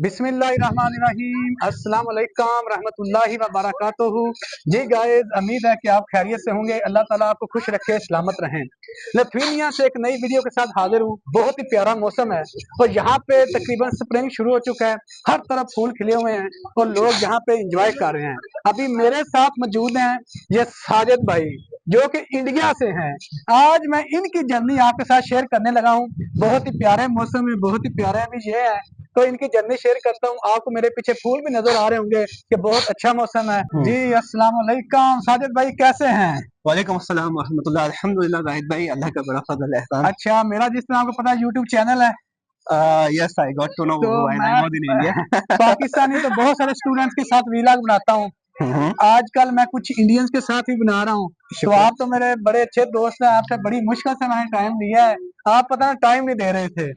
बिस्मिल्लाहिर्रहमानिर्रहीम अस्सलाम वालेकुम रहमतुल्लाहि व बरकातुहू। जी गाइस, उम्मीद है कि आप खैरियत से होंगे। अल्लाह ताला आपको खुश रखे, सलामत रहें। लथवीनिया से एक नई वीडियो के साथ हाजिर हूँ। बहुत ही प्यारा मौसम है और यहाँ पे तकरीबन स्प्रिंग शुरू हो चुका है। हर तरफ फूल खिले हुए हैं और लोग यहाँ पे एंजॉय कर रहे हैं। अभी मेरे साथ मौजूद हैं ये साजिद भाई, जो कि इंडिया से हैं। आज मैं इनकी जर्नी आपके साथ शेयर करने लगा हूँ। बहुत ही प्यारे मौसम में, बहुत ही प्यारा भी ये है, तो इनकी जर्नी शेयर करता हूँ। आपको मेरे पीछे फूल भी नजर आ रहे होंगे कि बहुत अच्छा मौसम है। जी अस्सलाम वालेकुम साजिद भाई, कैसे हैं? वालेकुम अस्सलाम वरहमतुल्लाह। अल्हम्दुलिल्लाह जाहिद भाई, अल्लाह का बड़ा फजल एहसान। अच्छा, मेरा जिस तरह आपको पता है यूट्यूब चैनल है, yes I got to know तो व्हाइल आई मैं वाज इन इंडिया। पाकिस्तानी तो बहुत सारे स्टूडेंट्स के साथ वीलॉग बनाता हूँ। आजकल मैं कुछ इंडियंस के साथ भी बना रहा हूँ। तो आप तो मेरे बड़े अच्छे दोस्त हैं, आपसे बड़ी मुश्किल से मैंने टाइम लिया है। आप पता है टाइम नहीं दे रहे थे।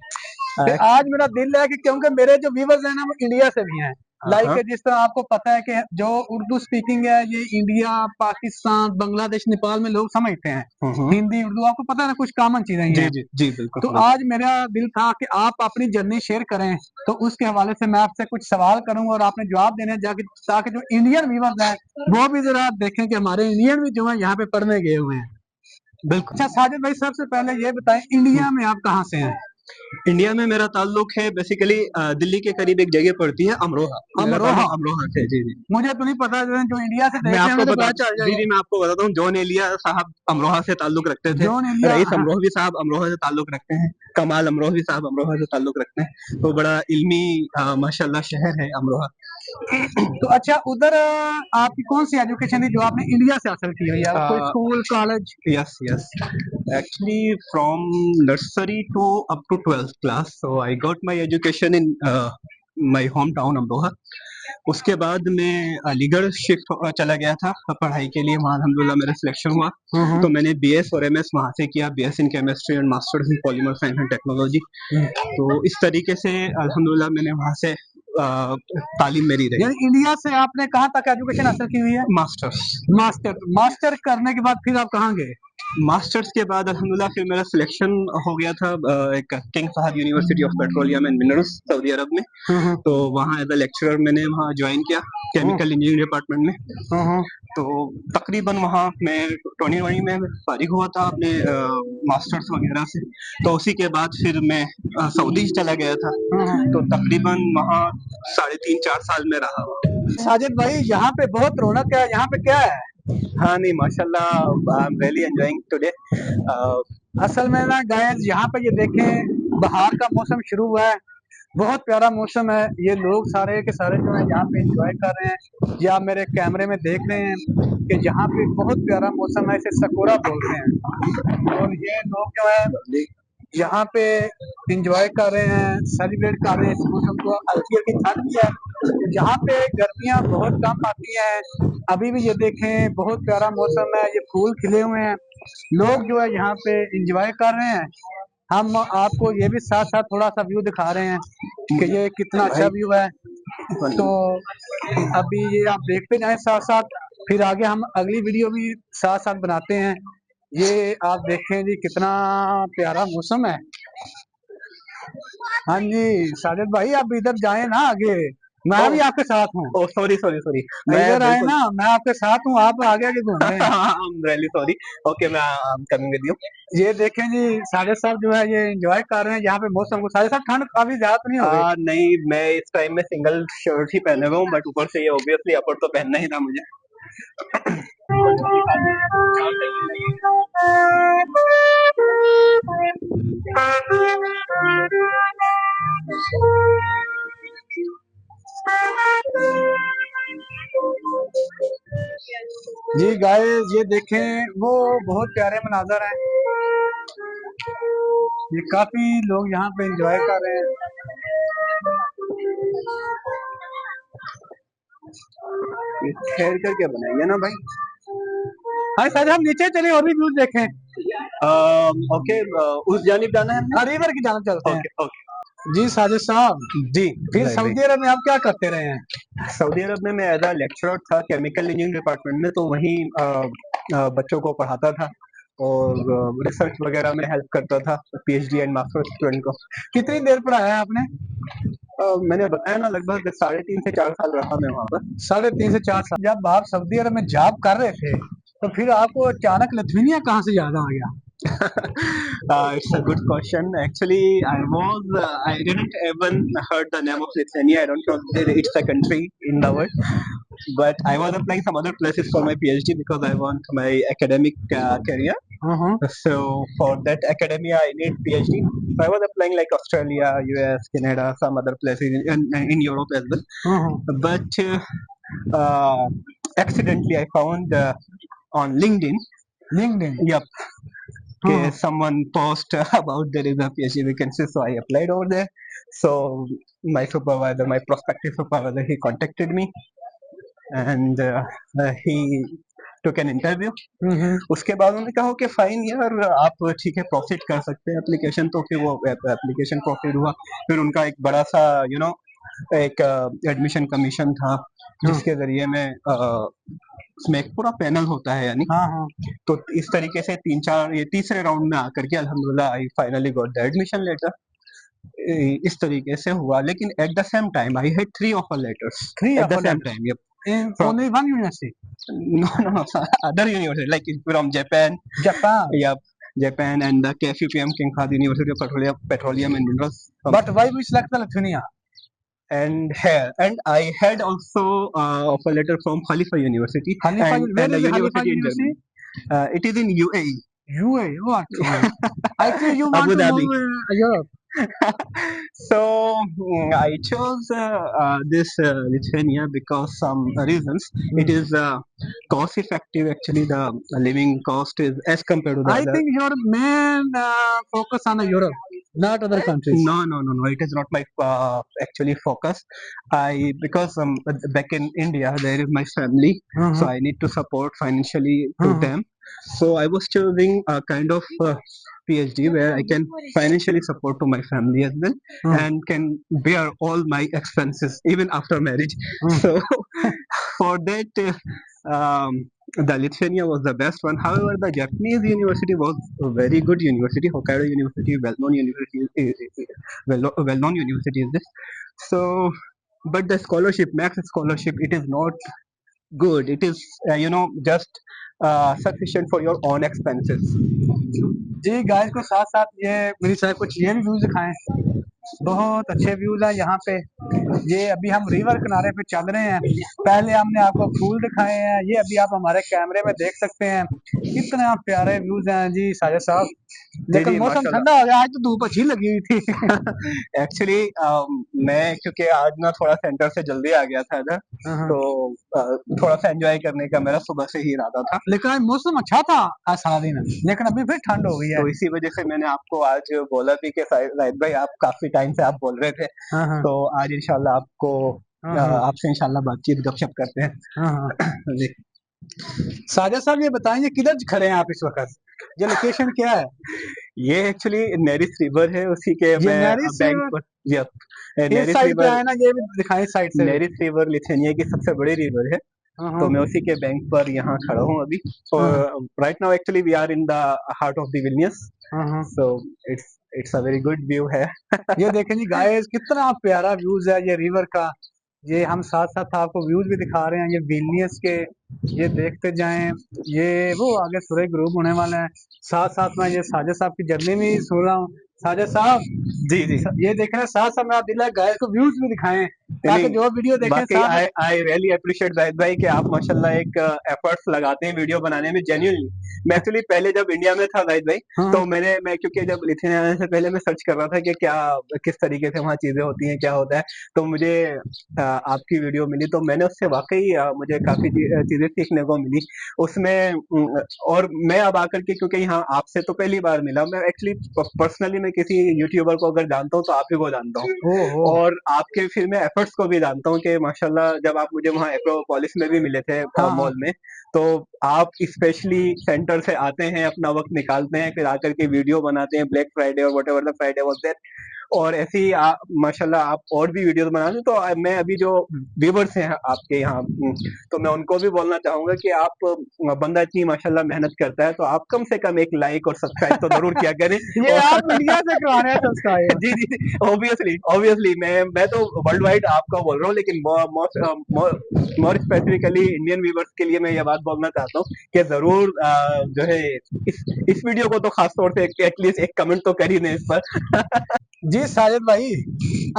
तो आज मेरा दिल है कि क्योंकि मेरे जो व्यूवर्स हैं ना, वो इंडिया से भी हैं। लाइक जिस तरह आपको पता है कि जो उर्दू स्पीकिंग है, ये इंडिया, पाकिस्तान, बांग्लादेश, नेपाल में लोग समझते हैं। हिंदी, उर्दू आपको पता है ना, कुछ कॉमन चीजें ही जी हैं। जी जी बिल्कुल तो बिल्कुल। आज मेरा दिल था कि आप अपनी जर्नी शेयर करें, तो उसके हवाले से मैं आपसे कुछ सवाल करूंगा और आपने जवाब देने जाके, ताकि जो इंडियन व्यूवर्स हैं वो भी जरा देखें कि हमारे इंडियन भी जो है यहाँ पे पढ़ने गए हुए हैं। बिल्कुल अच्छा साजिद भाई, सबसे पहले ये बताएं, इंडिया में आप कहाँ से हैं? इंडिया में मेरा ताल्लुक है बेसिकली दिल्ली के करीब एक जगह पड़ती है अमरोहा। मेरा अमरोहा। ताल्लुक अमरोहा से। जी जी। मुझे तो नहीं पता, जो इंडिया से मैं देख रहे आपको होंगे तो बता पता चल जी जी जाएगा। मैं आपको बताता हूँ, जॉन एलिया साहब अमरोहा से ताल्लुक रखते थे। जॉन एलिया, रईस हाँ। अमरोहवी साहब अमरोहा से ताल्लुक रखते हैं। कमाल अमरोहवी साहब अमरोहा से ताल्लुक रखते हैं। तो बड़ा इल्मी माशाल्लाह शहर है अमरोहा। तो अच्छा, उधर आपकी कौन सी एजुकेशन थी जो आपने इंडिया से हासिल की हुई है? कोई school, college? Yes, yes. Actually, from nursery to up to 12th class, so I got my education in my hometown Amroha. उसके बाद मैं अलीगढ़ शिफ्ट चला गया था पढ़ाई के लिए। वहाँ अल्हम्दुलिल्लाह मेरा सिलेक्शन हुआ। तो मैंने बीएस और एमएस वहाँ से किया, BS in chemistry and masters in polymer science and technology. तो इस तरीके से अल्हम्दुलिल्लाह मैंने वहाँ से तालीम मेरी रही। यानी इंडिया से आपने कहाँ तक एजुकेशन हासिल की हुई है? मास्टर्स। मास्टर करने के बाद फिर आप कहाँ गए? मास्टर्स के बाद अल्हम्दुलिल्लाह फिर मेरा सिलेक्शन हो गया था एक king Fahd university of petroleum and minerals सऊदी अरब में। तो वहाँ एज अ लेक्चरर मैंने वहाँ ज्वाइन किया केमिकल इंजीनियरिंग डिपार्टमेंट में। तो तकरीबन वहाँ मैं 2020 में फारिग हुआ था अपने मास्टर्स वगैरह से। तो उसी के बाद फिर मैं सऊदी चला गया था। तो तकरीबन वहाँ 3.5-4 साल में रहा। साजिद भाई, यहाँ पे बहुत रौनक है, यहाँ पे क्या है? हाँ नहीं माशाल्लाह, आई एम रियली एंजॉयिंग टुडे। असल में ना गाइस, यहाँ पे ये देखें, बहार का मौसम शुरू हुआ है। बहुत प्यारा मौसम है। ये लोग सारे के सारे जो है यहाँ पे एंजॉय कर रहे हैं। ये आप मेरे कैमरे में देख रहे हैं कि यहाँ पे बहुत प्यारा मौसम है, इसे सकोरा बोलते हैं। और ये लोग जो है यहाँ पे एंजॉय कर रहे हैं, सेलिब्रेट कर रहे हैं इस मौसम को। हल्की हल्की ठंड भी है। यहाँ पे गर्मियाँ बहुत कम आती हैं। अभी भी ये देखें, बहुत प्यारा मौसम है, ये फूल खिले हुए हैं। लोग जो है यहाँ पे एंजॉय कर रहे हैं। हम आपको ये भी साथ साथ थोड़ा सा व्यू दिखा रहे हैं कि ये कितना अच्छा व्यू है। तो अभी ये आप देखते जाएं साथ साथ, फिर आगे हम अगली वीडियो भी साथ साथ बनाते हैं। ये आप देखें जी, कितना प्यारा मौसम है। हाँ जी साजिद भाई, आप इधर जाएं ना आगे, मैं भी आपके साथ हूँ। ओह सॉरी सॉरी सॉरी, मैं इधर आए बिल्कुल ना, मैं आपके साथ हूँ, आप आगे आगे घूम रहे हैं। I am really sorry. Okay, मैं I am coming with you. ये देखें जी, साजिद साहब जो है ये एंजॉय कर रहे हैं यहाँ पे मौसम को। साजिद साहब, ठंड अभी ज्यादा तो नहीं हो गई? नहीं, मैं इस टाइम में सिंगल शर्ट ही पहने हुआ हूँ, बट ऊपर से ये ऑब्वियसली अपर तो पहनना ही था मुझे। जी गाइस, ये देखें, वो बहुत प्यारे मनाजर हैं। ये काफी लोग यहाँ पे एंजॉय कर रहे हैं। ठहर करके बनाइए ना भाई। हाँ साहब, हम नीचे चले और भी व्यूज देखें। ओके, उस जानिब जाना है। रिवर की जाना चलते हैं। Okay okay. जी साजिद साहब, जी फिर सऊदी अरब में आप क्या करते रहे हैं? सऊदी अरब में मैं एज अ लेक्चरर था केमिकल इंजीनियरिंग डिपार्टमेंट में। तो वहीं बच्चों को पढ़ाता था और रिसर्च वगैरह में हेल्प करता था पीएचडी एंड मास्टर स्टूडेंट को। कितनी देर पढ़ाया है आपने? मैंने बताया ना, लगभग 3.5 से 4 साल रहा मैं वहाँ पर। 3.5 से 4 साल जब आप सऊदी अरब में जॉब कर रहे थे, तो फिर आपको अचानक लिथुआनिया कहाँ से याद आ गया? It's a good question. Actually, I didn't even heard the name of Lithuania. I don't know that it's a country in the world, but I was applying some other places for my PhD because I want my academic career. So for that academia, I need PhD. So I was applying like Australia, US, Canada, some other places in Europe as well. But uh, accidentally, I found on LinkedIn. LinkedIn. Yep. Okay, someone post about there is a PhD vacancy, so I applied over there. So my supervisor, my prospective supervisor, he contacted me and he took an interview. उसके बाद उन्होंने कहा कि fine यार, आप ठीक है proceed कर सकते हैं एप्लीकेशन। तो फिर वो एप्लीकेशन प्रोसीड हुआ। फिर उनका एक बड़ा सा एक एडमिशन कमीशन था, जिसके जरिए मैं उसमें एक पूरा पैनल होता है यानी। तो इस तरीके से 3-4 ये तीसरे राउंड में आकर के अल्हम्दुलिल्लाह I finally got the admission letter. इस तरीके से हुआ, लेकिन at the same time I had 3 offer letters at the same time. Yep. From Only one university. no, other university like from Japan. Yep, Japan and the KFUPM King Fahd University of Petroleum and Minerals. But why we select the Lithuania? And I had also offer letter from Khalifa University. Khalifa, where and a is the Khalifa university in University? Germany. It is in UAE. UAE, what? I think you want Abu to Dhabi. move Europe. So I chose this Lithuania because some reasons. It is cost effective. Actually, the living cost is as compared to the I other. think your main focus on the Europe, not other countries. No. It is not my actually focus. Because back in India there is my family, so I need to support financially to them. So I was choosing a kind of PhD where I can financially support to my family as well, and can bear all my expenses even after marriage. So for that, the Lithuania was the best one. However, the Japanese university was a very good university. Hokkaido University, well-known university, well-known university is this. So, but the scholarship, max scholarship, it is not good. It is just sufficient for your own expenses. जी guys को साथ साथ ये मेरी साहब कुछ ये भी व्यूज दिखाएं। बहुत अच्छे व्यूज हैं यहाँ पे। ये अभी हम रिवर किनारे पे चल रहे हैं। पहले हमने आपको फूल दिखाए हैं, ये अभी आप हमारे कैमरे में देख सकते हैं। कितना प्यारे व्यूज हैं जी साजिद साहब। लेकिन मौसम ठंडा हो गया, आज तो धूप अच्छी लगी हुई थी। एक्चुअली मैं क्योंकि आज ना थोड़ा सेंटर से जल्दी आ गया था इधर, तो थोड़ा सा एंजॉय करने का मेरा सुबह से ही इरादा था। लेकिन आज मौसम अच्छा था आज सारा दिन, लेकिन अभी फिर ठंड हो गई है। तो इसी वजह से मैंने आपको आज बोला भी कि जाहिद भाई आप काफी टाइम से आप बोल रहे थे, तो आज इंशाल्लाह आपको आपसे इंशाल्लाह बातचीत गपशप करते हैं। जी साजिद साहब ये बताएंगे किधर खड़े हैं आप इस वक्त, ये लोकेशन क्या है? ये एक्चुअली नेरिस रिवर है, उसी के मैं बैंक पर। नेरिस रिवर है ना, ये भी दिखाएं साइड से। नेरिस रिवर लिथुआनिया की सबसे बड़ी रिवर है, तो मैं उसी के बैंक पर यहाँ खड़ा हूँ अभी। और right now actually we are in the heart of the विलियस, so it's a very good view है। ये देखें जी गाइस, कितना प्यारा व्यूज है ये रिवर का। ये हम साथ साथ आपको व्यूज भी दिखा रहे हैं ये विलियस के, ये देखते जाएं। ये वो आगे सूरज ग्रूब होने वाला है। साथ साथ में ये साजिद साहब की जर्नी भी सुन रहा हूँ। साजिद साहब जी ये देख रहे हैं, साथ साथ में आप दिला गाइस को व्यूज भी दिखाएं ताकि जो वीडियो देखें। आई रियली अप्रिशिएट जाहिद भाई कि आप माशाल्लाह एक एफर्ट्स लगाते हैं वीडियो बनाने में जेन्युइनली। मैं एक्चुअली पहले जब इंडिया में था जाहिद भाई, तो मैं क्योंकि जब लिथुआनिया आने से पहले मैं सर्च कर रहा था कि क्या किस तरीके से वहाँ चीजें होती हैं, क्या होता है, तो मुझे आपकी वीडियो मिली, तो मैंने उससे वाकई मुझे काफी चीजें सीखने को मिली उसमें। और मैं अब आकर के, क्योंकि यहाँ आपसे तो पहली बार मिला, मैं एक्चुअली पर्सनली मैं किसी यूट्यूबर को अगर जानता हूँ तो आप ही को जानता हूँ, और आपके फिर मैं एफर्ट्स को भी जानता हूँ कि माशाल्लाह जब आप मुझे वहाँ एक्रोपोलिस में भी मिले थे मॉल में, तो आप स्पेशली सेंटर से आते हैं, अपना वक्त निकालते हैं, फिर आकर के वीडियो बनाते हैं ब्लैक फ्राइडे और whatever the Friday was there, और ऐसे ही माशाल्लाह आप और भी वीडियोस बनाते हैं। तो मैं अभी जो व्यूवर्स हैं आपके यहाँ, तो मैं उनको भी बोलना चाहूंगा कि आप बंदा इतनी माशाल्लाह मेहनत करता है, तो आप कम से कम एक लाइक और सब्सक्राइब तो जरूर किया करें। ये और आप इंडिया से करवा रहे हैं सब्सक्राइब। जी जी, ऑब्वियसली ऑब्वियसली मैं तो वर्ल्ड वाइड आपका बोल रहा हूँ, लेकिन मोर स्पेसिफिकली इंडियन व्यूवर्स के लिए मैं ये बात बोलना चाहता हूँ कि जरूर जो है इस वीडियो को तो खास तौर से एटलीस्ट एक कमेंट तो कर ही दें इस पर। जी साजिद भाई,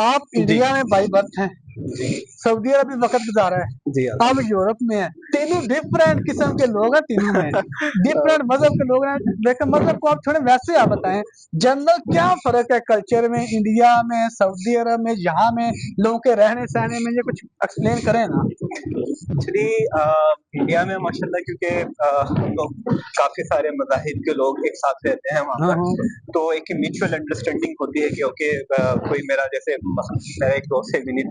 आप जी इंडिया में बाई बर्थ हैं, जी सऊदी अरब में वक्त गुजारा है, जी आप यूरोप में हैं, तीनों डिफरेंट किस्म के लोग हैं, तीनों में डिफरेंट मजहब के लोग हैं। लेकिन मजहब को आप थोड़े वैसे आप बताएं, जनरल क्या फर्क है कल्चर में, इंडिया में, सऊदी अरब में, यहाँ में, लोगों के रहने सहने में, ये कुछ एक्सप्लेन करें ना। एक्चुअली इंडिया में माशाल्लाह, क्योंकि हम लोग काफी सारे मज़ाहिब के लोग एक साथ रहते हैं वहाँ पर, तो एक म्यूचुअल अंडरस्टैंडिंग होती है कि ओके, कोई मेरा जैसे मेरा एक दोस्त है विनीत,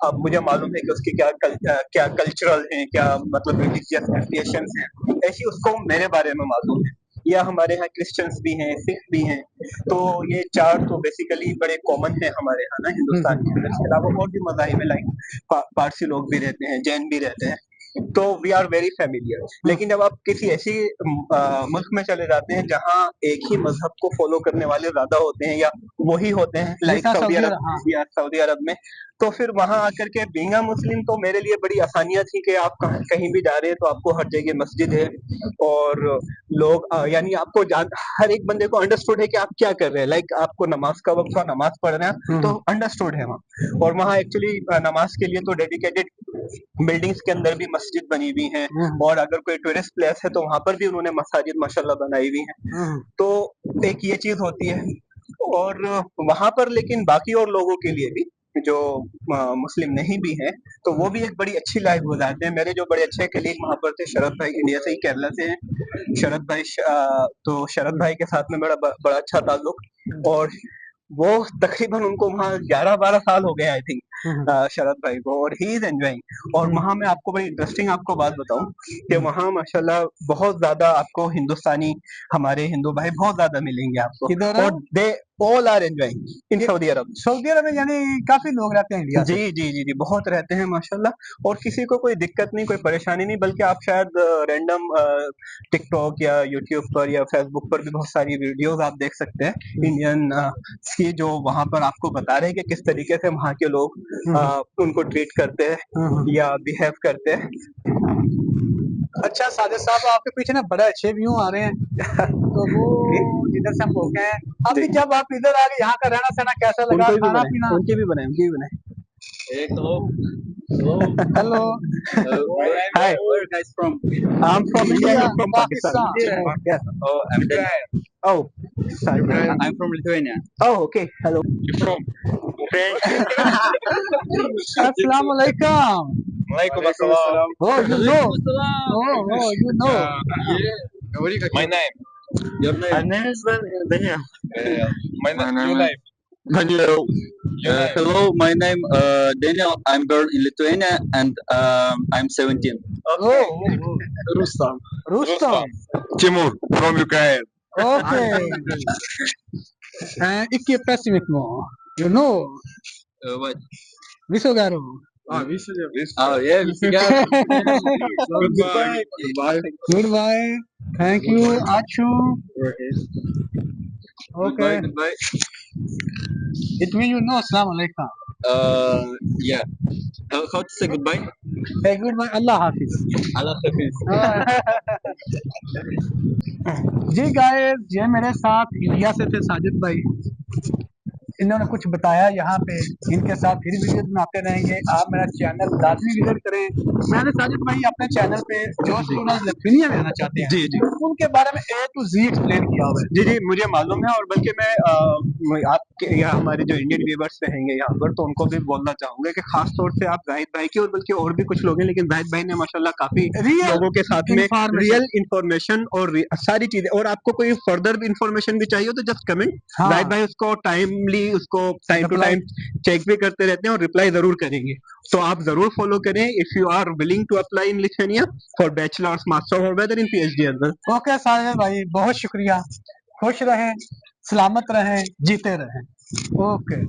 अब मुझे मालूम है कि उसकी क्या कल्चरल है, क्या मतलब रिलीजियस एफिलिएशंस हैं, ऐसी उसको मेरे बारे में मालूम है। या हमारे यहाँ क्रिश्चियंस भी हैं, सिख भी हैं, तो ये चार तो बेसिकली बड़े कॉमन है हमारे यहाँ ना हिंदुस्तान के अंदर। इसके अलावा और भी मज़ाहिब है, लाइक पारसी लोग भी रहते हैं, जैन भी रहते हैं, तो वी आर वेरी फेमिलियर। लेकिन जब आप किसी ऐसी मुल्क में चले जाते हैं जहाँ एक ही मजहब को फॉलो करने वाले ज्यादा होते हैं, या वही होते हैं, लाइक जैसा सऊदी सऊदी अरब अरब, हाँ। या सऊदी अरब में, तो फिर वहां आकर के बीइंग अ मुस्लिम तो मेरे लिए बड़ी आसानियां थी कि आप कहीं भी जा रहे हैं तो आपको हर जगह मस्जिद है, और लोग यानी आपको हर एक बंदे को अंडरस्टूड है कि आप क्या कर रहे हैं। लाइक आपको नमाज का वक्त हुआ, नमाज पढ़ रहे हैं, तो अंडरस्टूड है वहाँ। और वहाँ एक्चुअली नमाज के लिए तो डेडिकेटेड बिल्डिंग्स के अंदर भी मस्जिद बनी हुई हैं, और अगर कोई टूरिस्ट प्लेस है तो वहां पर भी उन्होंने मसाजिद माशाल्लाह बनाई हुई हैं। तो एक ये चीज होती है। और वहां पर लेकिन बाकी और लोगों के लिए भी जो मुस्लिम नहीं भी हैं, तो वो भी एक बड़ी अच्छी लाइफ गुजारते हैं। मेरे जो बड़े अच्छे कलीग वहां पर थे, शरद भाई इंडिया से ही, केरला से हैं, शरद भाई तो शरद भाई के साथ में बड़ा अच्छा ताल्लुक। और वो तकरीबन उनको वहाँ 11-12 साल हो गए आई थिंक, शरद भाई को, और ही इज एंजॉइंग। और वहाँ मैं आपको बड़ी इंटरेस्टिंग आपको बात बताऊं कि वहाँ माशाल्लाह बहुत ज्यादा आपको हिंदुस्तानी, हमारे हिंदू भाई बहुत ज्यादा मिलेंगे आपको, किधर? और they all are enjoying in सऊदी अरब। सऊदी अरब में यानी काफी लोग रहते हैं इंडिया से। जी जी जी जी, बहुत रहते हैं माशाल्लाह, और किसी को कोई दिक्कत नहीं, कोई परेशानी नहीं, बल्कि आप शायद रैंडम टिकटॉक या यूट्यूब पर या फेसबुक पर भी बहुत सारी वीडियोस आप देख सकते हैं इंडियन की, जो वहां पर आपको बता रहे हैं कि किस तरीके से वहाँ के लोग उनको ट्रीट करते हैं या बिहेव करते हैं। अच्छा साजिद साहब, आपके पीछे ना बड़े अच्छे व्यू आ रहे हैं, तो वो जिधर से हम होके हैं, अभी जी। जब आप इधर आ गए, यहाँ का रहना सहना कैसा लगा, उनको भी खाना बनाए, पीना? उनके भी बनाए, उनके भी बनाए। Hello. Hi. Where are you guys from? I'm from India. India, He's from Pakistan. Pakistan. Yes. Oh, I'm Daniel. Oh, sorry. I'm from Lithuania. Oh, okay. Hello. You from? Ukraine. Assalamu alaikum. Walaikum assalam. Oh, you know. Oh, you know. My name. Your name? My name is Daniel. My name. Your name. Daniel. Your name. Hello, my name Daniel. I'm born in Lithuania and I'm 17. Oh, Rustam. Rustam. Timur from Ukraine. Okay. İki pessimist mo. You know. What? Visogaro. Oh yeah, we got Goodbye. Goodbye. Goodbye. Thank you. Achu. Goodbye. Okay. Goodbye. It means you know. Assalamu alaikum. Yeah. How to say goodbye? Hey, goodbye. Allah Hafiz. Allah Hafiz. Ji guys, ये मेरे साथ India से थे साजिद भाई, इन्होंने कुछ बताया यहाँ पे, इनके साथ फिर वीडियोस बनाते रहेंगे। आप मेरा चैनल लाजमी विजिट करें। मैंने साजिद भाई अपने चैनल पे जो स्टूडेंट्स लिथुआनिया में आना चाहते हैं, जी जी उनके बारे में A to Z एक्सप्लेन किया हुआ है। जी जी, मुझे मालूम है, और बल्कि मैं आपके या हमारे जो इंडियन व्यूवर्स रहेंगे यहाँ पर, तो उनको भी बोलना चाहूंगा कि खास तौर से आप जाहिद भाई की, और बल्कि और भी कुछ लोग हैं, लेकिन जाहिद भाई ने माशाल्लाह काफी Real लोगों के साथ में information. रियल इंफॉर्मेशन और सारी चीजें, और आपको कोई फर्दर इंफॉर्मेशन भी चाहिए हो तो जस्ट कमेंट, हाँ। जाहिद भाई उसको टाइमली, उसको टाइम टू टाइम चेक भी करते रहते हैं और रिप्लाई जरूर करेंगे। तो आप जरूर फॉलो करें if you are willing to apply in Lithuania for bachelors, master और whether in PhD as well. Okay Sajid भाई, बहुत शुक्रिया। खुश रहें, सलामत रहें, जीते रहें। ओके।